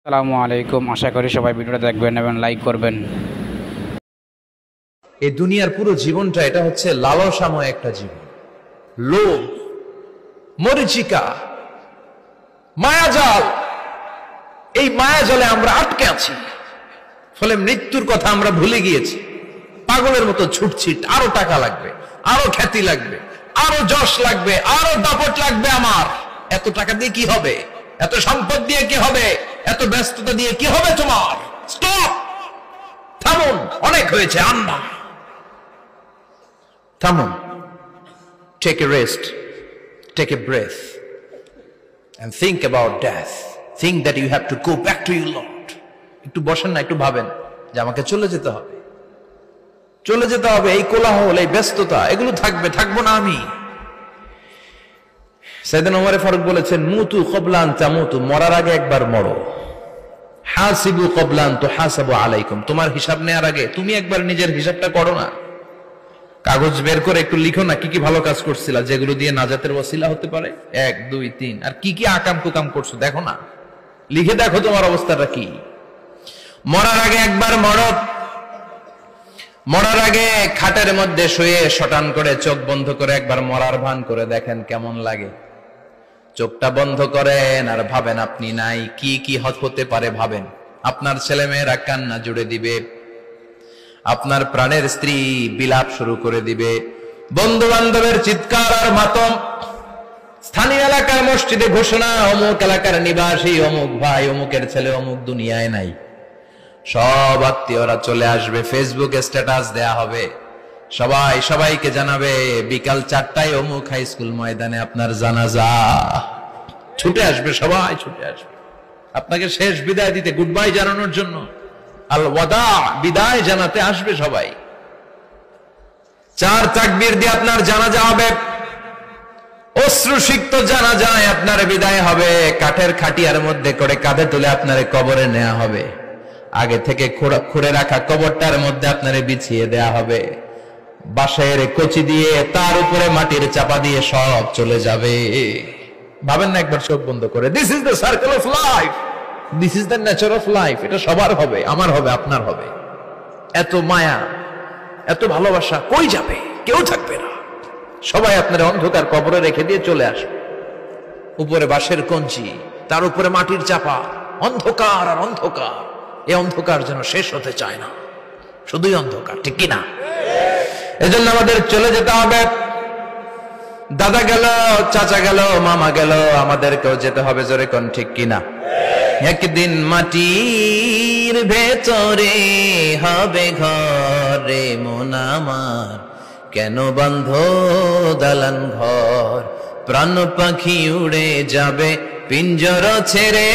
আসসালামু আলাইকুম। আশা করি সবাই ভিডিওটা দেখবেন এবং লাইক করবেন। এই দুনিয়ার পুরো জীবনটা এটা হচ্ছে লালসাময় একটা জীবন। লোভ, মরিচিকা, মায়াজাল, এই মায়াজালে আমরা আটকে আছি। ফলে মৃত্যুর কথা আমরা ভুলে গিয়েছি। পাগলের মতো ছুটছি, আরো টাকা লাগবে, আরো খ্যাতি লাগবে, আরো যশ লাগবে, আরো দাপট লাগবে। আমার এত টাকা দিয়ে কি হবে? এত সম্পদ দিয়ে কি হবে? এত ব্যস্ততা দিয়ে কি হবে তোমার? স্টপ, থামুন, অনেক হয়েছে। আন্না, থামুন, take a rest, take a breath and think about death. Think that you have to go back to your Lord. একটু বসেন না, একটু ভাবেন যে আমাকে চলে যেতে হবে, চলে যেতে হবে। এই কোলাহল, এই ব্যস্ততা, এগুলো থাকবে, থাকবো না আমি। সাইয়েদনা ওমর ফারুক বলেছেন, মুতু ক্বাবলা আন তামুতু, মরার আগে একবার মরো। হাসিবু ক্বাবলা আন তুহাসাবু আলাইকুম, তোমার হিসাব নেওয়ার আগে তুমি একবার নিজের হিসাবটা করো না। কাগজ বের করে একটু লিখো না কি কি ভালো কাজ করছিলা, যেগুলো দিয়ে নাজাতের ওসিলা হতে পারে। 1 2 3, আর কি কি আকাম কুকাম করছো দেখো না, লিখে দেখো তোমার অবস্থাটা কি। মরার আগে একবার মরো। মরার আগে খাটের মধ্যে শুয়ে শটান করে চোখ বন্ধ করে একবার মরার ভান করে দেখেন কেমন লাগে। চোখটা বন্ধ করেন আর ভাবেন আপনি নাই, কি কি হতে পারে ভাবেন। আপনার ছেলে মেয়েরা কান্না জুড়ে দিবে, আপনার প্রাণের স্ত্রী বিলাপ শুরু করে দিবে, বন্ধু বান্ধবের চিৎকার আর মাতম, স্থানীয় এলাকার মসজিদে ঘোষণা, অমুক এলাকার নিবাসী অমুক ভাই অমুকের ছেলে অমুক দুনিয়ায় নাই। সব আত্মীয়রা চলে আসবে, ফেসবুকে স্ট্যাটাস দেয়া হবে, সবাই সবাইকে জানাবে বিকাল 4টায় অমুক হাই স্কুল ময়দানে আপনার জানাজা। ছুটে আসবে, সবাই ছুটে আসবে আপনাকে শেষ বিদায় দিতে, গুড বাই জানানোর জন্য, আল ওয়াদা, বিদায় জানাতে আসবে সবাই। 4 তাকবীর দিয়ে আপনার জানাজা হবে, অশ্রুসিক্ত জানাজায় আপনার বিদায় হবে। কাঠের খাটিয়ার মধ্যে করে কাঁধে তুলে আপনার কবরে নেওয়া হবে। আগে থেকে খুঁড়ে রাখা কবরটার মধ্যে আপনারে বিছিয়ে দেয়া হবে। বাঁশের কচি দিয়ে তার উপরে মাটির চাপা দিয়ে সব চলে যাবে। ভাবেন না একবার চোখ বন্ধ করে, this is the circle of life, this is the nature of life. এটা সবার হবে, আমার হবে, আপনার হবে। এত মায়া, এত ভালোবাসা কই যাবে? কেউ থাকবে না, সবাই আপনার অন্ধকার কবরে রেখে দিয়ে চলে আসবে। উপরে বাঁশের কঞ্চি, তার উপরে মাটির চাপা, অন্ধকার আর অন্ধকার। এই অন্ধকার যেন শেষ হতে চায় না, শুধুই অন্ধকার, ঠিক কিনা? এজন্য আমাদের চলে যেতে হবে। দাদা গেল, চাচা গেল, মামা গেল, আমাদেরকেও যেতে হবে, জোরে কোন ঠিক কিনা? একদিন মাটির ভেতরে হবে ঘরে মন আমার, কেন বন্ধ দালান ঘর, প্রাণ পাখি উড়ে যাবে পিঞ্জর ছেড়ে।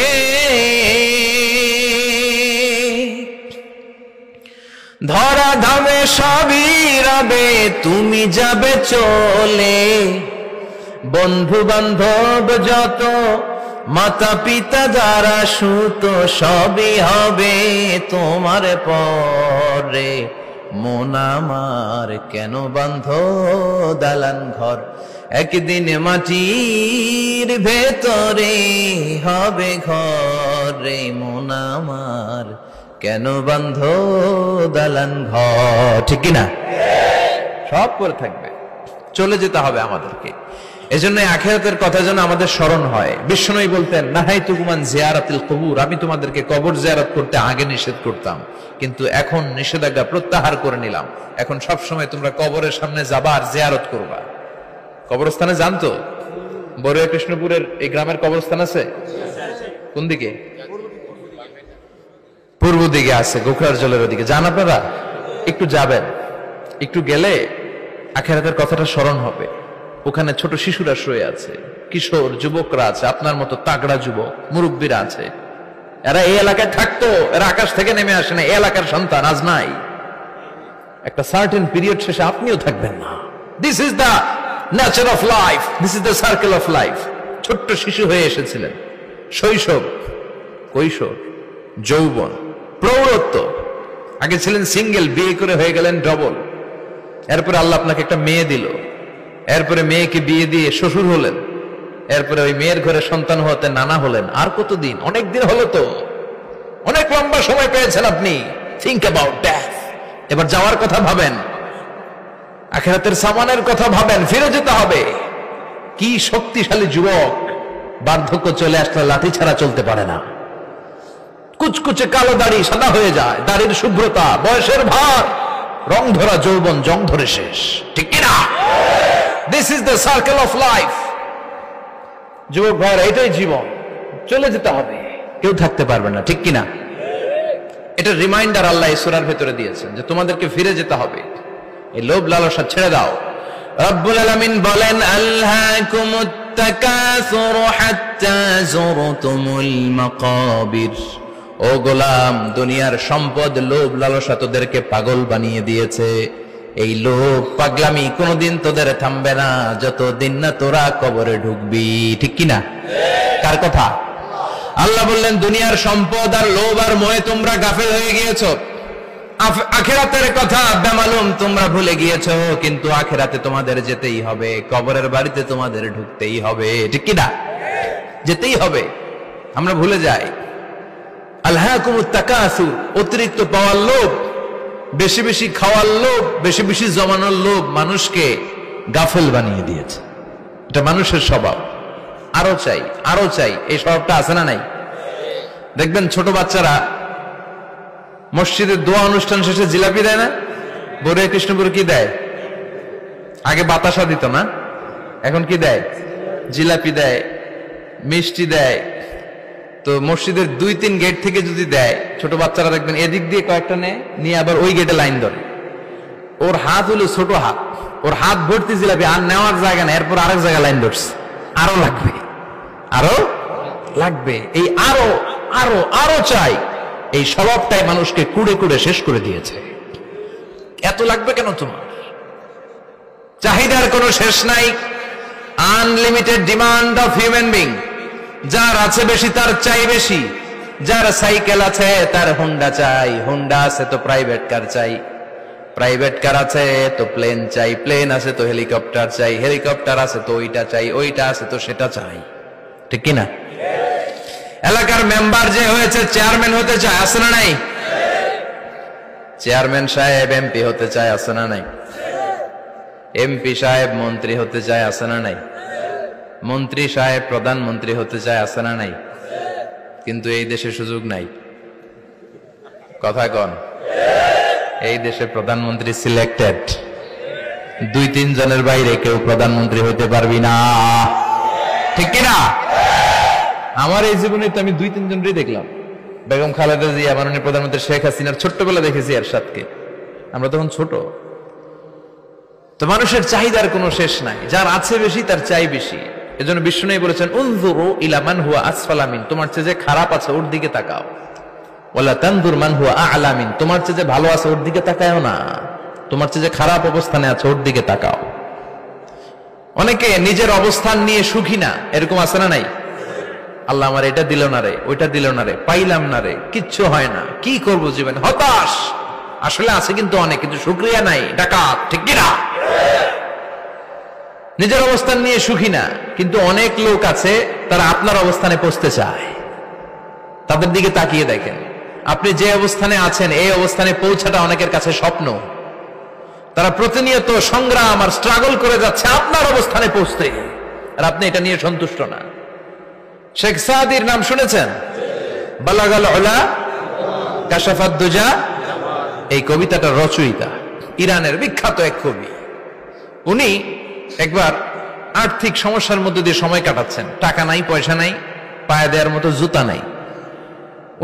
ধরা ধামে সবই রবে, তুমি যাবে চলে, বন্ধু বান্ধব যত, মাতা পিতা যারা সুত, সবই হবে তোমার পরে। মন আমার কেন বন্ধ দালান ঘর, একদিন মাটির ভেতরে হবে ঘরে মন আমার, কেন বন্ধ দালান ঘর, ঠিক কিনা? সব করে থাকবে, চলে যেতে হবে আমাদেরকে। এজন্য আখিরাতের কথা যেন আমাদের স্মরণ হয়। বিশ্বনবী বলতেন, নাহাইতুকুম আন জিয়ারাতিল কুবুর, আমি তোমাদেরকে কবর জিয়ারত করতে আগে নিষেধ করতাম, কিন্তু এখন নিষেধাজ্ঞা প্রত্যাহার করে নিলাম। এখন সব সময় তোমরা কবরের সামনে যাবা আর জিয়ারত করবা। কবরস্থানে জানতো বড়ুয়া কৃষ্ণপুরের এই গ্রামের কবরস্থান আছে কোন দিকে? পূর্ব দিকে আছে, গোখরার জলের ওদিকে। যান আপনারা, একটু যাবেন, একটু গেলে আখিরাতের কথাটা স্মরণ হবে। ওখানে ছোট শিশুরা শুয়ে আছে, কিশোর যুবকরা আছে, আপনার মতো তাগড়া যুবক, মুরব্বীরা আছে। এরা এই এলাকায় থাকতো, এরা আকাশ থেকে নেমে আসে না, এই এলাকার সন্তান আজ নাই। একটা সার্টেন পিরিয়ড শেষে আপনিও থাকবেন না। This is the nature of life, this is the circle of life. ছোট্ট শিশু হয়ে এসেছিলেন, শৈশব, কৈশোর, যৌবন, প্রৌঢ়ত্ব। আগে ছিলেন সিঙ্গেল, বিয়ে করে হয়ে গেলেন ডবল। এরপরে আল্লাহ আপনাকে একটা মেয়ে দিল, এরপরে মেয়েকে বিয়ে দিয়ে শ্বশুর হলেন, এরপরে ওই মেয়ের ঘরে সন্তান হতে নানা হলেন। আর কতদিন? অনেক দিন হলো তো। সময় পেয়েছেন আপনি, থিংক অ্যাবাউট ডেথ। এবার যাওয়ার কথা ভাবেন, আখিরাতের সামানের কথা ভাবেন, ফিরে যেতে হবে। কি শক্তিশালী যুবক, বার্ধক্য চলে আসলে লাঠি ছাড়া চলতে পারে না। কুচকুচে কালো দাড়ি সাদা হয়ে যায়, দাড়ির শুভ্রতা, বয়সের ভার, রং ধরা যৌবন জং ধরে শেষ, ঠিক কিনা? This is the circle of life. যুবক ভাইরা, এটাই জীবন, চলে যেতে হবে, কেউ থাকতে পারবে না, ঠিক কিনা? এটা রিমাইন্ডার আল্লাহ এই সূরার ভেতরে দিয়েছেন যে তোমাদেরকে ফিরে যেতে হবে, এই লোভ লালসা ছেড়ে দাও। রব্বুল আলামিন বলেন, আলহাকুমুত তাকাসুর হাত্তা যুরতুমুল মাকাবির। ও গোলাম, দুনিয়ার সম্পদ, লোভ লালসা তোদেরকে পাগল বানিয়ে দিয়েছে। এই লোভ পাগলামি কোনোদিন তোদের থামবে না যতদিন না তোরা কবরে ঢুকবি, ঠিক কিনা? কার কথা? আল্লাহ বললেন, দুনিয়ার সম্পদ আর লোভ আর মোহে তোমরা গাফেল হয়ে গিয়েছো, আখিরাতের কথা বেমালুম তোমরা ভুলে গিয়েছো। কিন্তু আখিরাতে তোমাদের যেতেই হবে, কবরের বাড়িতে তোমাদের ঢুকতেই হবে, ঠিক কিনা? যেতেই হবে, আমরা ভুলে যাই। আলহাকুমুত তাকাসুর, অতিরিক্ত পাওয়ার লোভ, বেশি বেশি খাওয়ার লোভ, বেশি বেশি জমানোর লোভ মানুষকে গাফেল বানিয়ে দিয়েছে। এটা মানুষের স্বভাব, আরো চাই আরো চাই, এই স্বভাবটা আছে না নাই? দেখবেন ছোট বাচ্চারা মসজিদের দোয়া অনুষ্ঠান শেষে জিলাপি দেয় না? বড়ে কৃষ্ণপুর কি দেয়? আগে বাতাসা দিত না, এখন কি দেয়? জিলাপি দেয়, মিষ্টি দেয়। তো মসজিদের 2-3 গেট থেকে যদি দেয়, ছোট বাচ্চারা দেখবেন এদিক দিয়ে কয়েকটা নিয়ে আবার ওই গেটে লাইন ধরে। ওর হাত হলো ছোট হাত, ওর হাত ভর্তি জিলাপি, আর নেওয়ার জায়গা না, এরপর আরেক জায়গায় লাইন ধরছে, আরো লাগবে আরো লাগবে, এই আরো আরো আরো চাই। এই স্বভাবটাই মানুষকে কুড়ে কুড়ে শেষ করে দিয়েছে। এত লাগবে কেন তোমার? চাহিদার কোনো শেষ নাই, unlimited demand of human being. যার আছে বেশি তার চাই বেশি, যার সাইকেল আছে তার হুন্ডা চাই, হুন্ডা আছে তো প্রাইভেট কার চাই, প্রাইভেট কার আছে তো প্লেন চাই, প্লেন আছে তো হেলিকপ্টার চাই, হেলিকপ্টার আছে তো ওইটা চাই, ওইটা আছে তো সেটা চাই, ঠিক কিনা? এলাকার মেম্বার যে হয়েছে চেয়ারম্যান হতে চায়, আছে না নাই? চেয়ারম্যান সাহেব এমপি হতে চায়, আছে না নাই? এমপি সাহেব মন্ত্রী হতে চায়, আছে না নাই? মন্ত্রী সাহেব প্রধানমন্ত্রী হতে চায়, আছে না নাই? কিন্তু এই দেশে সুযোগ নাই, কথা কন। এই দেশে প্রধানমন্ত্রী সিলেক্টেড, 2-3 জনের বাইরে কেউ প্রধানমন্ত্রী হতে পারবি না, ঠিক কিনা? আমার এই জীবনে তো আমি 2-3 জনই দেখলাম। বেগম খালেদা জিয়া, মাননীয় প্রধানমন্ত্রী শেখ হাসিনার ছোট্টবেলা দেখেছি এরশাদকে, আমরা তখন ছোট। তো মানুষের চাহিদার কোনো শেষ নাই, যার আছে বেশি তার চাই বেশি। এজন্য বিষ্ণু বলেছেন, উনজুরু ইলা মান হুয়া আসফালা মিন, তোমার চেয়ে যে খারাপ আছে ওর দিকে তাকাও। ওয়ালা তানজুর মান হুয়া আ'লা মিন, তোমার চেয়ে যে ভালো আছে ওর দিকে তাকায়ও না, তোমার চেয়ে যে খারাপ অবস্থানে আছে ওর দিকে তাকাও। অনেকে নিজের অবস্থান নিয়ে সুখী না, এরকম আছে না নাই? আল্লাহ আমার এটা দিল না রে, ওইটা দিল না রে, পাইলাম না রে, কিচ্ছু হয় না, কি করবো জীবনে, হতাশ। আসলে আছে কিন্তু অনেক, কিন্তু শুকরিয়া নাই, ডাকাত, ঠিক কিনা? নিজের অবস্থান নিয়ে সুখী না, কিন্তু অনেক লোক আছে তারা আপনার অবস্থানে পৌঁছতে চায়। তাদের দিকে তাকিয়ে দেখেন, আপনি যে অবস্থানে আছেন এই অবস্থানে পৌঁছাটা অনেকের কাছে স্বপ্ন। তারা প্রতিনিয়ত সংগ্রাম আর স্ট্রাগল করে যাচ্ছে আপনার অবস্থানে পৌঁছতে, আর আপনি এটা নিয়ে সন্তুষ্ট না। শেখ সাদির নাম শুনেছেন? বালাগাল উলা কাশাফাত দুজা, এই কবিতাটা রচয়িতা, ইরানের বিখ্যাত এক কবি। উনি একবার আর্থিক সমস্যার মধ্যে দিয়ে সময় কাটাচ্ছেন, টাকা নাই, পয়সা নাই, পায়ে দেওয়ার মতো জুতা নাই।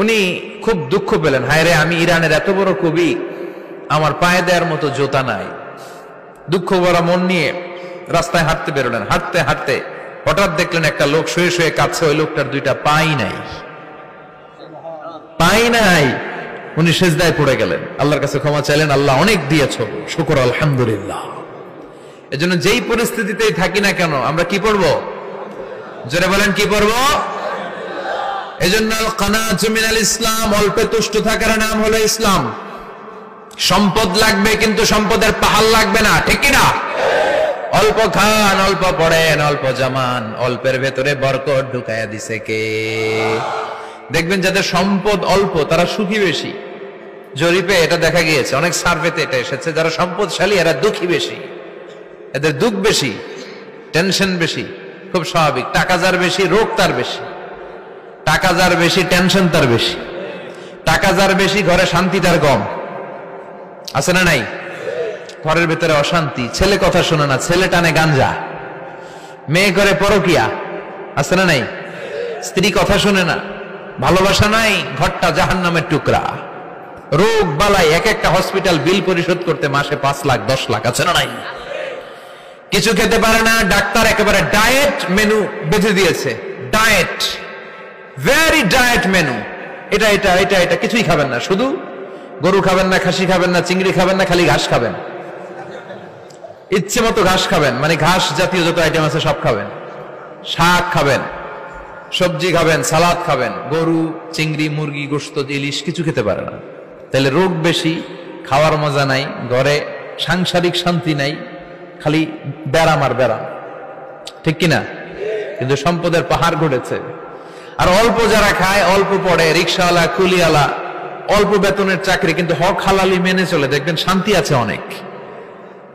উনি খুব দুঃখ পেলেন, হায় রে, আমি ইরানের এত বড় কবি, আমার পায়ে দেওয়ার মতো জুতা নাই। দুঃখ ভরা মন নিয়ে রাস্তায় হাঁটতে বেরোলেন। হাঁটতে হাঁটতে হঠাৎ দেখলেন একটা লোক শুয়ে শুয়ে কাঁদছে, ওই লোকটার 2টা পাই নাই, পাই নাই। উনি সেজদায় পড়ে গেলেন, আল্লাহর কাছে ক্ষমা চাইলেন, আল্লাহ অনেক দিয়েছো, শুকর আলহামদুলিল্লাহ। এজন্য যেই পরিস্থিতিতেই থাকি না কেন আমরা কি পড়বো? জোরে বলেন, কি পড়বো? এজন্য কানাতু মিনাল ইসলাম, অল্পে তুষ্ট থাকার নাম হলো ইসলাম। সম্পদ লাগবে কিন্তু সম্পদের পাহাড় লাগবে না, ঠিক কিনা? অল্প খান, অল্প পড়েন, অল্প জামান, অল্পের ভেতরে বরকত ঢুকায়া দিছে কে? দেখবেন যাদের সম্পদ অল্প তারা সুখী বেশি। জরিপে এটা দেখা গিয়েছে, অনেক সার্ভেতে এটা এসেছে, যারা সম্পদশালী এরা দুঃখী বেশি, এদের দুঃখ বেশি, টেনশন বেশি। খুব স্বাভাবিক, টাকা যার বেশি রোগ তার বেশি, টাকা যার বেশি টেনশন তার বেশি, টাকা যার বেশি ঘরে শান্তি তার কম। আছে না নাই? ঘরের ভেতরে অশান্তি, ছেলে কথা শোনে না, ছেলে টানে গাঞ্জা, মেয়ে করে পরকিয়া। আছে না নাই? স্ত্রী কথা শুনে না, ভালোবাসা নাই, ঘরটা জাহান্নামের টুকরা। রোগ বালাই, এক একটা হসপিটাল বিল পরিশোধ করতে মাসে 5 লাখ 10 লাখ। আছে না নাই? কিছু খেতে পারে না, ডাক্তার একেবারে ডায়েট মেনু বেঁধে দিয়েছে। Diet, very diet menu. এটা এটা এটা এটা কিছুই খাবেন না, শুধু গরু খাবেন না, খাসি খাবেন না, চিংড়ি খাবেন না, খালি ঘাস খাবেন। ইচ্ছে মতো ঘাস খাবেন, মানে ঘাস জাতীয় যত আইটেম আছে সব খাবেন। শাক খাবেন, সবজি খাবেন, সালাদ খাবেন। গরু, চিংড়ি, মুরগি, গোশত, ইলিশ কিছু খেতে পারে না। তাহলে রোগ বেশি, খাওয়ার মজা নাই, ঘরে সাংসারিক শান্তি নাই, খালি ব্যারাম আর ব্যারাম। ঠিক কিনা? কিন্তু সম্পদের পাহাড় ঘটেছে। আর অল্প যারা খায়, অল্প পড়ে, রিক্সাওয়ালা, কুলিওয়ালা, অল্প বেতনের চাকরি, কিন্তু হক হালালি মেনে চলে, দেখবেন শান্তি আছে অনেক।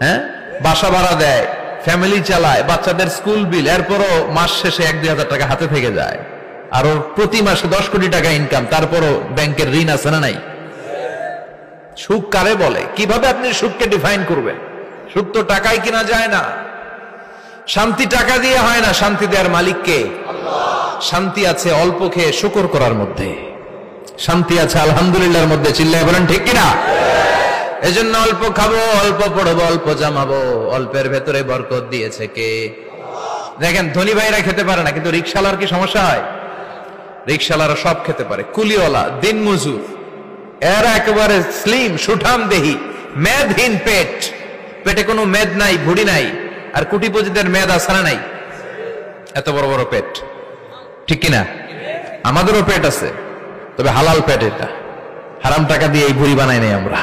হ্যাঁ, বাসা ভাড়া দেয়, ফ্যামিলি চালায়, বাচ্চাদের স্কুল বিল, এরপরও মাস শেষে 1-2 হাজার টাকা হাতে থেকে যায়। আর ওর প্রতি মাসে 10 কোটি টাকা ইনকাম, তারপরও ব্যাংকের ঋণ আছে না নাই? সুখ কারে বলে? কিভাবে আপনি সুখকে ডিফাইন করবেন? সুখ তো টাকায় কিনা যায় না, শান্তি টাকা দিয়ে হয় না, শান্তি দেওয়ার মালিক কে? শান্তি আছে অল্প খেয়ে শুকর করার মধ্যে, শান্তি আছে আলহামদুলিল্লাহর মধ্যে। চিল্লায় বলেন ঠিক কিনা? এজন্য অল্প খাবো, অল্প পড়বো, অল্প জামাবো, অল্পের ভেতরে বরকত দিয়েছে কে? দেখেন ধনী ভাইরা খেতে পারে না, কিন্তু রিক্সাওয়ালার কি সমস্যা হয়? রিক্সাওয়ালারা সব খেতে পারে, কুলিওয়ালা, দিন মজুর, এরা একেবারে স্লিম সুঠাম দেহি, মেদহীন পেট, পেটে কোনো মেদ নাই, ভুড়ি নাই। আর কোটিপতিদের মেদ আছে না নাই? এত বড় বড় পেট। ঠিক কিনা? আমাদেরও পেট আছে, তবে হালাল পেট। এটা হারাম টাকা দিয়ে এই ভুড়ি বানাই নাই আমরা।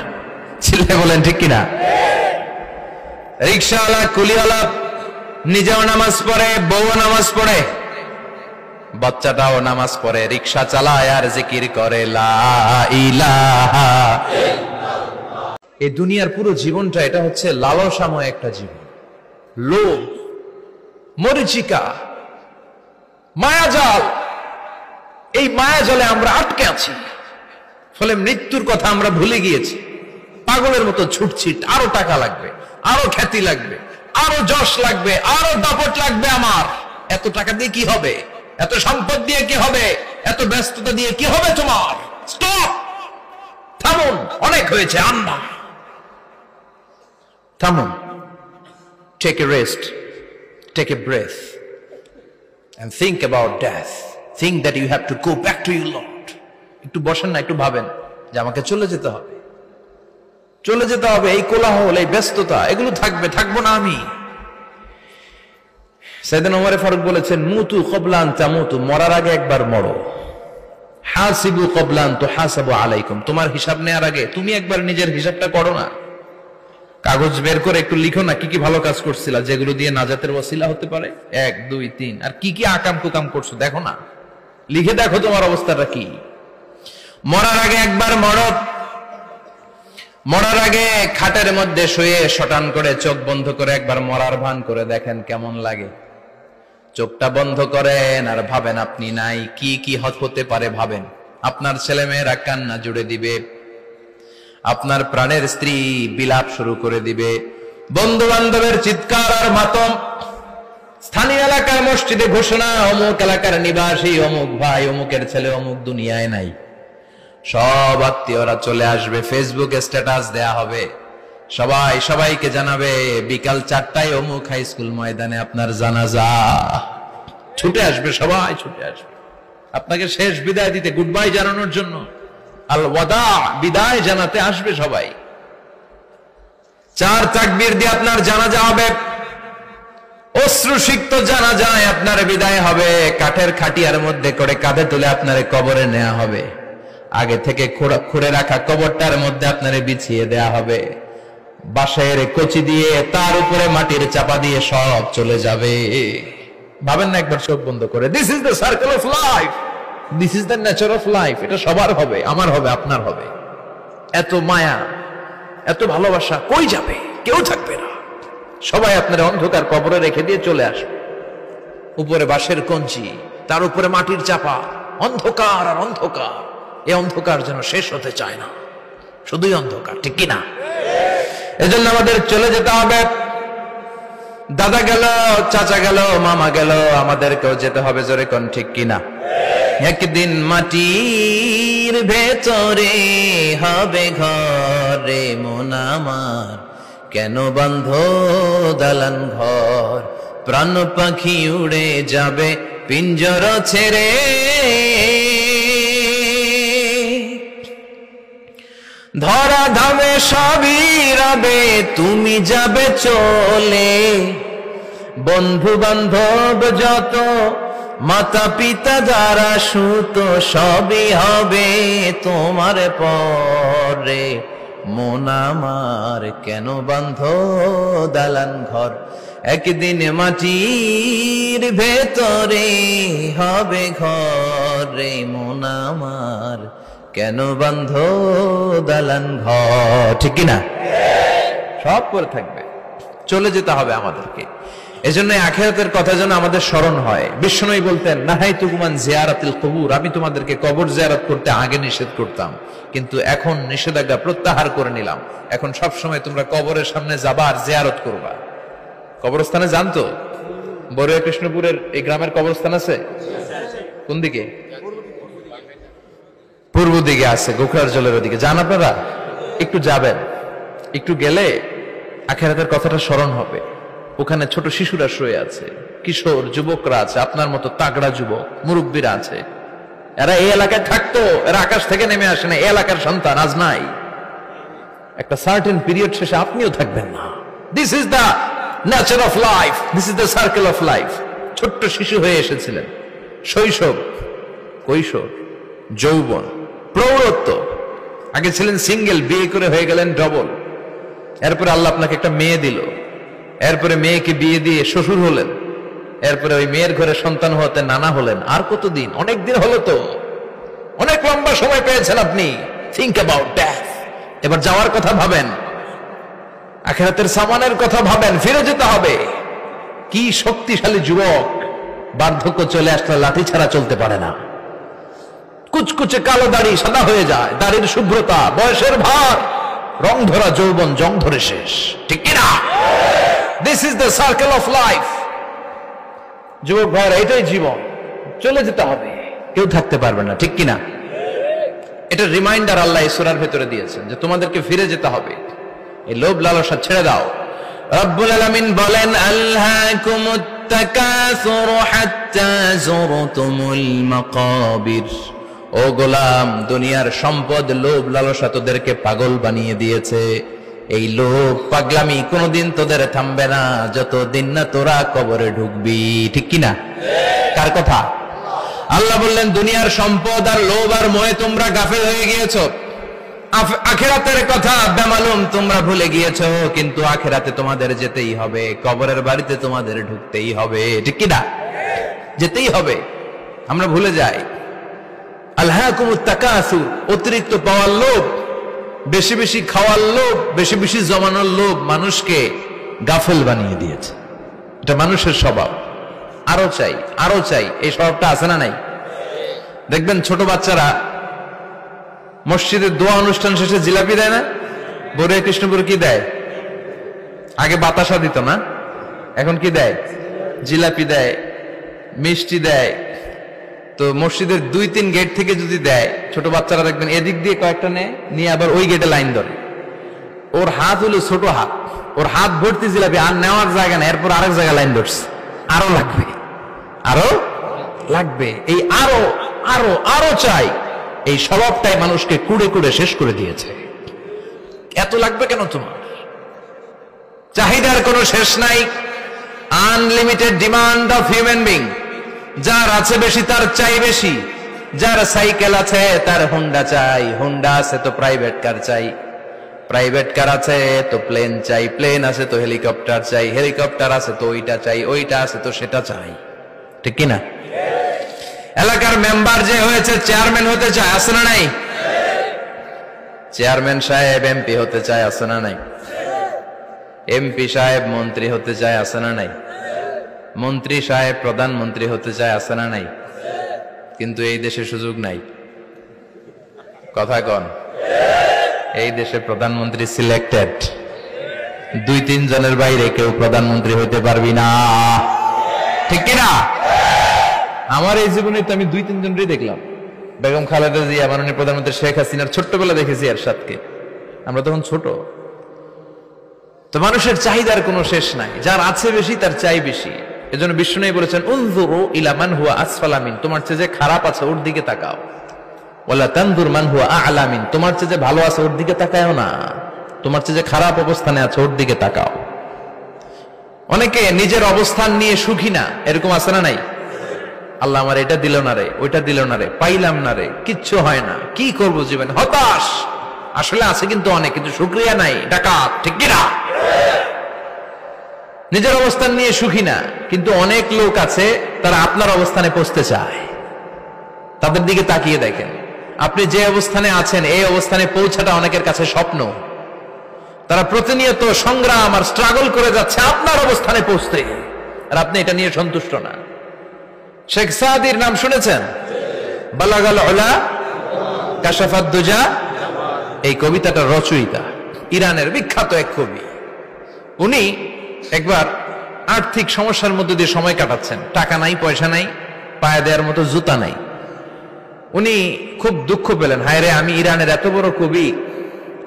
ছেলে বলেন ঠিক কিনা? রিক্সাওয়ালা, কুলিওয়ালা নিজেও নামাজ পড়ে, বউ নামাজ পড়ে, বাচ্চাটাও নামাজ পড়ে, রিক্সা চালায় আর জিকির করে লা ইলাহা ইল্লাল্লাহ। এই দুনিয়ার পুরো জীবনটা এটা হচ্ছে লালসাময় একটা জীবন, লোভ, মরিচিকা, মায়াজাল। এই মায়াজালে আমরা আটকে আছি, ফলে মৃত্যুর কথা আমরা ভুলে গিয়েছি। পাগলের মতো ছুটছি, আরো টাকা লাগবে, আরো খ্যাতি লাগবে, আরো যশ লাগবে, আরো দাপট লাগবে। আমার এত টাকা দিয়ে কি হবে? এত সম্পদ দিয়ে কি হবে? এত ব্যস্ততা দিয়ে কি হবে তোমার? স্টপ, থামুন, অনেক হয়েছে। আন্না, থামুন, take a rest, take a breath and think about death. Think that you have to go back to your Lord. একটু বসেন না, একটু ভাবেন যে আমাকে চলে যেতে হবে, চলে যেতে হবে। এই কোলাহল, এই ব্যস্ততা, এগুলো থাকবে, থাকবো না আমি। সাইয়েদনা ওমর ফারুক বলেছেন, মুতু ক্বাবলা আন তামুতু, মরার আগে একবার মরো। হাসিবু ক্বাবলা আন তুহাসাবু আলাইকুম, তোমার হিসাব নেওয়ার আগে তুমি একবার নিজের হিসাবটা করো না। কাগজ বের করে একটু লিখো না কি কি ভালো কাজ করছিলা, যেগুলো দিয়ে নাজাতের ওসিলা হতে পারে। 1, 2, 3, আর কি কি আকাম কুকাম করছো দেখো না, লিখে দেখো তোমার অবস্থাটা কি। মরার আগে একবার মরো। মরার আগে খাটের মধ্যে শুয়ে শটান করে চোখ বন্ধ করে একবার মরার ভান করে দেখেন কেমন লাগে। চোখটা বন্ধ করেন আর ভাবেন আপনি নাই, কি কি হতে পারে ভাবেন। আপনার ছেলে মেয়েরা কান্না জুড়ে দিবে, আপনার প্রাণের স্ত্রী বিলাপ শুরু করে দিবে, বন্ধু বান্ধবের চিৎকার আর মাতম, স্থানীয় এলাকার মসজিদে ঘোষণা, অমুক এলাকার নিবাসী অমুক ভাই, অমুকের ছেলে অমুক দুনিয়ায় নাই। সব আত্মীয়রা চলে আসবে, ফেসবুকে স্ট্যাটাস দেয়া হবে, সবাই সবাইকে জানাবে বিকাল 4টায় অমুক হাই স্কুল ময়দানে আপনার জানাজা। ছুটে আসবে, সবাই ছুটে আসবে আপনাকে শেষ বিদায় দিতে, গুড বাই জানানোর জন্য, আল ওয়াদা, বিদায় জানাতে আসবে সবাই। 4 তাকবীর দিয়ে আপনার জানাজা হবে, অশ্রুসিক্ত জানাজায় আপনার বিদায় হবে। কাঠের খাটিয়ার মধ্যে করে কাঁধে তুলে আপনারে কবরে নেওয়া হবে। আগে থেকে খুঁড়ে রাখা কবরটার মধ্যে আপনারে বিছিয়ে দেয়া হবে। বাঁশের কচি দিয়ে তার উপরে মাটির চাপা দিয়ে সব চলে যাবে। ভাবেন না একবার চোখ বন্ধ করে, this is the circle of life. This is the nature of life. এটা সবার হবে, আমার হবে, আপনার হবে। এত মায়া, এত ভালোবাসা কই যাবে? কেউ থাকবে না। সবাই আপনার অন্ধকার কবরে রেখে দিয়ে চলে আসবে। উপরে বাঁশের কঞ্চি, তার উপরে মাটির চাপা, অন্ধকার আর অন্ধকার। এই অন্ধকার যেন শেষ হতে চায় না, শুধুই অন্ধকার, ঠিক কিনা? এজন্য আমাদের চলে যেতে হবে। দাদা গেল, চাচা গেল, মামা গেল, আমাদেরকেও যেতে হবে। জোরে কোন ঠিক কিনা? একদিন মাটির ভেতরে হবে ঘরে মন আমার, কেন বন্ধ দালান ঘর? প্রাণ পাখি উড়ে যাবে পিঞ্জর ছেড়ে, ধরা ধামে সবই রবে, তুমি যাবে চলে। বন্ধু বান্ধব যত, মাতা পিতা যারা সুত, সবই হবে তোমার পরে। মন আমার কেন বান্ধ দালান ঘর? একদিন মাটির ভেতরে হবে ঘরে মন আমার, কেন বান্ধ দালান ঘর? ঠিক কিনা? সব করে থাকবে, চলে যেতে হবে আমাদেরকে। এজন্য আখিরাতের কথা যেন আমাদের স্মরণ হয়। বিশ্বনবী বলতেন, নাহাইতুকুমান জিয়ারাতিল কবুর, আমি তোমাদেরকে কবর জিয়ারত করতে আগে নিষেধ করতাম, কিন্তু এখন নিষেধাজ্ঞা প্রত্যাহার করে নিলাম। এখন সব সময় তোমরা কবরের সামনে যাবা আর জিয়ারত করবা। কবরস্থানে যান তো? বড়ুয়া কৃষ্ণপুরের এই গ্রামের কবরস্থান আছে কোন দিকে? পূর্ব দিকে আছে, গোখরার জলের ওদিকে। যান আপনারা? একটু যাবেন, একটু গেলে আখিরাতের কথাটা স্মরণ হবে। ওখানে ছোট শিশুরা শুয়ে আছে, কিশোর যুবকরা আছে, আপনার মতো তাগড়া যুবক, মুরব্বীরা আছে। এরা এই এলাকায় থাকতো, এরা আকাশ থেকে নেমে আসে না, এই এলাকার সন্তান, আজ নাই। একটা সার্টেন পিরিয়ড শেষে আপনিও থাকবেন না। This is the nature of life, this is the circle of life. ছোট্ট শিশু হয়ে এসেছিলেন, শৈশব, কৈশোর, যৌবন, প্রৌঢ়ত্ব। আগে ছিলেন সিঙ্গেল, বিয়ে করে হয়ে গেলেন ডবল। এরপরে আল্লাহ আপনাকে একটা মেয়ে দিল, এরপরে মেয়েকে বিয়ে দিয়ে শ্বশুর হলেন, এরপরে ওই মেয়ের ঘরে সন্তান হতে নানা হলেন। আর কতদিন? অনেক দিন হলো তো, অনেক লম্বা সময় পেয়েছেন আপনি। Think about death. এবার যাওয়ার কথা ভাবেন, আখিরাতের সামানের কথা ভাবেন, ফিরে যেতে হবে। কি শক্তিশালী যুবক! বার্ধক্য চলে আসলে লাঠি ছাড়া চলতে পারে না। কুচকুচে কালো দাড়ি সাদা হয়ে যায়, দাড়ির শুভ্রতা, বয়সের ভার, রং ধরা যৌবন জং ধরে শেষ, ঠিক কিনা? This is the circle of life. যুবক ভাইরা, এটাই জীবন, চলে যেতে হবে, কেউ থাকতে পারবে না, ঠিক কিনা? এটা রিমাইন্ডার আল্লাহ এই সূরার ভেতরে দিয়েছেন যে তোমাদেরকে ফিরে যেতে হবে। এই লোভ লালসা ছেড়ে দাও। রব্বুল আলামিন বলেন, আলহাকুমুত তাকাসুর হাত্তা যুরতুমুল মাকাবির। ও গোলাম, দুনিয়ার সম্পদ, লোভ লালসা তোদেরকে পাগল বানিয়ে দিয়েছে। এই লোভ পাগলামি কোনোদিন তোদের থামবে না যতদিন না তোরা কবরে ঢুকবি, ঠিক কিনা? কার কথা? আল্লাহ বললেন, দুনিয়ার সম্পদ আর লোভ আর মোহে তোমরা গাফেল হয়ে গিয়েছো। আখিরাতের কথা বেমালুম তোমরা ভুলে গিয়েছো। কিন্তু আখিরাতে তোমাদের যেতেই হবে, কবরের বাড়িতে তোমাদের ঢুকতেই হবে, ঠিক কিনা? যেতেই হবে। আমরা ভুলে যাই। আলহাকুমুত তাকাসুর, অতিরিক্ত পাওয়ার লোভ, বেশি বেশি খাওয়ার লোভ, বেশি বেশি জমানোর লোভ মানুষকে গাফেল বানিয়ে দিয়েছে। এটা মানুষের স্বভাব। আরো চাই, আরো চাই, এই স্বভাবটা আছে না নাই? দেখবেন ছোট বাচ্চারা মসজিদের দোয়া অনুষ্ঠান শেষে জিলাপি দেয় না? বড়ুয়া কৃষ্ণপুর কি দেয়? আগে বাতাসা দিত না, এখন কি দেয়? জিলাপি দেয়, মিষ্টি দেয়। তো মসজিদের 2-3 গেট থেকে যদি দেয়, ছোট বাচ্চারা দেখবেন এদিক দিয়ে কয়েকটা নিয়ে আবার ওই গেটে লাইন ধরে। ওর হাত হলো ছোট হাত, ওর হাত ভর্তি জিলাপি, আর নেওয়ার জায়গা না, এরপর আরেক জায়গায় লাইন ধরছে। আরো লাগবে, আরো লাগবে, এই আরো আরো আরো চাই। এই স্বভাবটাই মানুষকে কুড়ে কুড়ে শেষ করে দিয়েছে। এত লাগবে কেন তোমার? চাহিদার কোনো শেষ নাই। Unlimited demand of human being. যার আছে বেশি তার চাই বেশি। যার সাইকেল আছে তার হুন্ডা চাই, হুন্ডা আছে তো প্রাইভেট কার চাই, প্রাইভেট কার আছে তো প্লেন চাই, প্লেন আছে তো হেলিকপ্টার চাই, হেলিকপ্টার আছে তো ওইটা চাই, ওইটা আছে তো সেটা চাই, ঠিক কিনা? এলাকার মেম্বার যে হয়েছে চেয়ারম্যান হতে চায়, আছে না নাই? চেয়ারম্যান সাহেব এমপি হতে চায়, আছে না নাই? এমপি সাহেব মন্ত্রী হতে চায়, আছে না নাই? মন্ত্রী সাহেব প্রধানমন্ত্রী হতে চায়, আছে না নাই? কিন্তু এই দেশে সুযোগ নাই। কথা কন, এই দেশে প্রধানমন্ত্রী সিলেক্টেড। 2-3 জনের বাইরে কেউ প্রধানমন্ত্রী হইতে পারবি না, ঠিক কিনা? আমার এই জীবনে তো আমি 2-3 জনই দেখলাম। বেগম খালেদা জিয়া, মাননীয় প্রধানমন্ত্রী শেখ হাসিনার ছোট্টবেলা দেখেছি এরশাদকে, আমরা তখন ছোট। তো মানুষের চাহিদার কোনো শেষ নাই, যার আছে বেশি তার চাই বেশি। এজন্য বিষ্ণু বলেছেন, উনজুরু ইলা মান হুয়া আসফালা মিন, তোমার চেয়ে যে খারাপ আছে ওর দিকে তাকাও। ওয়ালা তানজুর মান হুয়া আ'লা মিন, তোমার চেয়ে যে ভালো আছে ওর দিকে তাকাও না, তোমার চেয়ে যে খারাপ অবস্থানে আছে ওর দিকে তাকাও। অনেকে নিজের অবস্থান নিয়ে সুখী না, এরকম আছে না নাই? আল্লাহ আমার এটা দিল না রে, ওইটা দিল না রে, পাইলাম না রে, কিচ্ছু হয় না, কি করব জীবনে, হতাশ। আসলে আছে কিন্তু অনেক, কিন্তু শুকরিয়া নাই, ডাকাত, ঠিক কিনা? নিজের অবস্থান নিয়ে সুখী না, কিন্তু অনেক লোক আছে তারা আপনার অবস্থানে পৌঁছতে চায়। তাদের দিকে তাকিয়ে দেখেন, আপনি যে অবস্থানে আছেন এই অবস্থানে পৌঁছাটা অনেকের কাছে স্বপ্ন। তারা প্রতিনিয়ত সংগ্রাম আর স্ট্রাগল করে যাচ্ছে আপনার অবস্থানে পৌঁছতে, আর আপনি এটা নিয়ে সন্তুষ্ট না। শেখ সাদির নাম শুনেছেন? বালাগাল উলা কাশাফাত দুজা, এই কবিতাটা রচয়িতা, ইরানের বিখ্যাত এক কবি। উনি একবার আর্থিক সমস্যার মধ্যে দিয়ে সময় কাটাচ্ছেন, টাকা নাই, পয়সা নাই, পায়ে দেওয়ার মতো জুতা নাই। উনি খুব দুঃখ পেলেন, হায় রে, আমি ইরানের এত বড় কবি,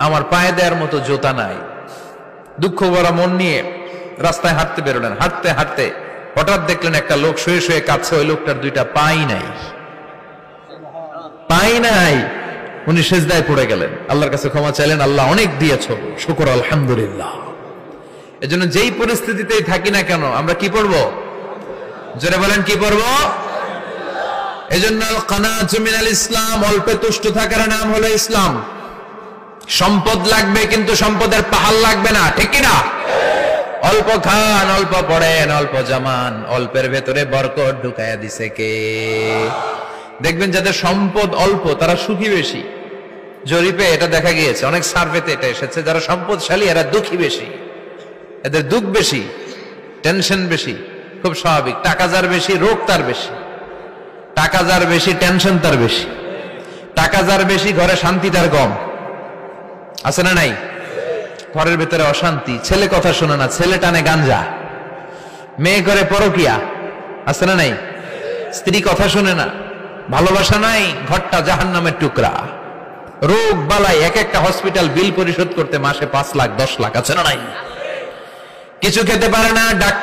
আমার পায়ে দেওয়ার মতো জুতা নাই। দুঃখ ভরা মন নিয়ে রাস্তায় হাঁটতে বেরোলেন। হাঁটতে হাঁটতে হঠাৎ দেখলেন একটা লোক শুয়ে শুয়ে কাঁদছে, ওই লোকটার 2টা পাই নাই, পাই নাই। উনি সেজদায় পড়ে গেলেন, আল্লাহর কাছে ক্ষমা চাইলেন, আল্লাহ অনেক দিয়েছো, শুকর আলহামদুলিল্লাহ। এজন্য যেই পরিস্থিতিতেই থাকি না কেন আমরা কি পড়বো? জোরে বলেন, কি পড়বো? এজন্য কানাতু মিনাল ইসলাম, অল্পে তুষ্ট থাকার নাম হলো ইসলাম। সম্পদ লাগবে কিন্তু সম্পদের পাহাড় লাগবে না, ঠিক কিনা? অল্প খান, অল্প পড়েন, অল্প জমান, অল্পের ভেতরে বরকত ঢুকাইয়া দিছে কে? দেখবেন যাদের সম্পদ অল্প তারা সুখী বেশি। জরিপে এটা দেখা গিয়েছে, অনেক সার্ভেতে এটা এসেছে, যারা সম্পদশালী এরা দুঃখী বেশি, এদের দুঃখ বেশি, টেনশন বেশি। খুব স্বাভাবিক, টাকা যার বেশি রোগ তার বেশি, টাকা যার বেশি টেনশন তার বেশি, টাকা যার বেশি ঘরে শান্তি তার কম, আছে না নাই? ঘরের ভেতরে অশান্তি, ছেলে কথা শোনে না, ছেলে টানে গাঞ্জা, মেয়ে করে পরকিয়া, আছে না নাই? স্ত্রী কথা শোনে না, ভালোবাসা নাই, ঘরটা জাহান্নামের টুকরা। রোগ বালাই, এক একটা হসপিটাল বিল পরিশোধ করতে মাসে 5 লাখ 10 লাখ, আছে না নাই? কিছু খেতে পারে না, ডাক্তার